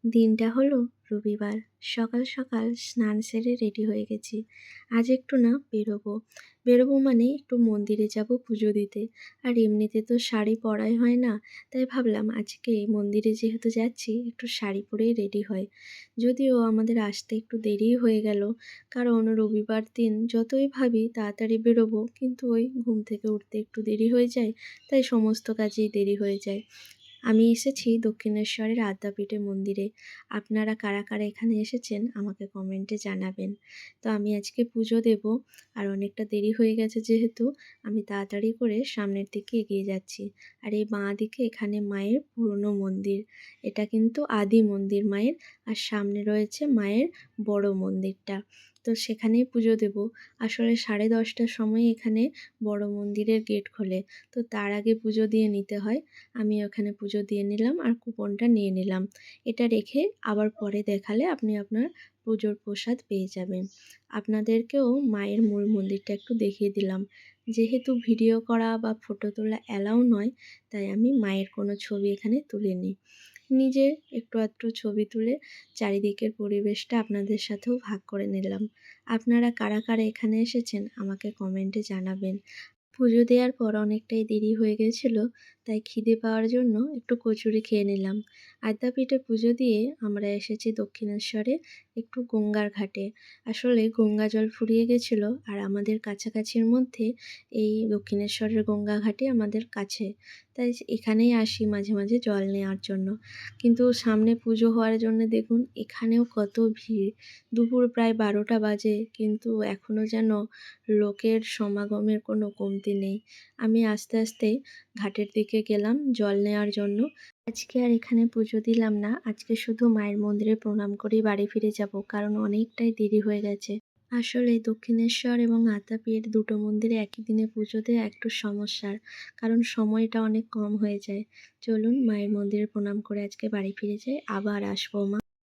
দিনটা হলো রবিবার। সকাল সকাল স্নান সেরে রেডি হয়ে গেছি। আজ একটু না বেরোবো। বেরোবো মানে একটু মন্দিরে যাব পুজো দিতে। আর এমনিতে তো শাড়ি পরাই হয় না। তাই ভাবলাম আজকে মন্দিরে যেহেতু যাচ্ছি একটু শাড়ি পরেই রেডি হই। যদিও আমাদের আসতে একটু দেরিই হয়ে গেল। কারণ রবিবার দিন যতই ভাবি তাড়াতাড়ি বেরোবো কিন্তু ওই ঘুম থেকে উঠতে একটু দেরি হয়ে যায়। তাই সমস্ত কাজেই দেরি হয়ে যায়। আমি এসেছি দক্ষিণেশ্বরের আদ্যাপীঠে মন্দিরে। আপনারা কারা কারা এখানে এসেছেন আমাকে কমেন্টে জানাবেন। তো আমি আজকে পুজো দেব। আর অনেকটা দেরি হয়ে গেছে যেহেতু আমি তাড়াতাড়ি করে সামনের দিকে এগিয়ে যাচ্ছি। আর এই বাঁ দিকে এখানে মায়ের পুরনো মন্দির। এটা কিন্তু আদি মন্দির মায়ের। আর সামনে রয়েছে মায়ের বড় মন্দিরটা। তো সেখানেই পুজো দেব। আসলে 10:30টার সময় এখানে বড় মন্দিরের গেট খোলে। তো তার আগে পুজো দিয়ে নিতে হয়। আমি ওখানে পুজো দিয়ে নিলাম আর কুপনটা নিয়ে নিলাম। এটা রেখে আবার পরে দেখালে আপনি আপনার পুজোর প্রসাদ পেয়ে যাবেন। আপনাদেরকেও মায়ের মূল মন্দিরটা একটু দেখিয়ে দিলাম। যেহেতু ভিডিও করা বা ফটো তোলা অ্যালাউ নয়, তাই আমি মায়ের কোনো ছবি এখানে তুলিনি। নিজে একটু আধটু ছবি তুলে চারিদিকের পরিবেশটা আপনাদের সাথেও ভাগ করে নিলাম। আপনারা কারা কারা এখানে এসেছেন আমাকে কমেন্টে জানাবেন। পুজো দেওয়ার পর অনেকটাই দেরি হয়ে গেছিল, তাই খিদে পাওয়ার জন্য একটু কচুরি খেয়ে নিলাম। আদ্যাপীঠে পুজো দিয়ে আমরা এসেছি দক্ষিণেশ্বরে একটু গঙ্গার ঘাটে। আসলে গঙ্গা জল ফুরিয়ে গেছিল আর আমাদের কাছাকাছির মধ্যে এই দক্ষিণেশ্বরের গঙ্গা ঘাটই আমাদের কাছে। তাই এখানেই আসি মাঝে মাঝে জল নেওয়ার জন্য। কিন্তু সামনে পুজো হওয়ার জন্য দেখুন এখানেও কত ভিড়। দুপুর প্রায় 12টা বাজে কিন্তু এখনও যেন লোকের সমাগমের কোনো কমতি নেই। আমি আস্তে আস্তে ঘাটের দিকে গেলাম জল নেওয়ার জন্য। আজকে আর এখানে পুজো দিলাম না। আজকে শুধু মায়ের মন্দিরে প্রণাম করেই বাড়ি ফিরে যাব, কারণ অনেকটাই দেরি হয়ে গেছে। আসলে দক্ষিণেশ্বর এবং আদ্যাপীঠ দুটো মন্দিরে একই দিনে পুজো দেওয়া একটু সমস্যার, কারণ সময়টা অনেক কম হয়ে যায়। চলুন মায়ের মন্দিরে প্রণাম করে আজকে বাড়ি ফিরে যাই, আবার আসবো মা।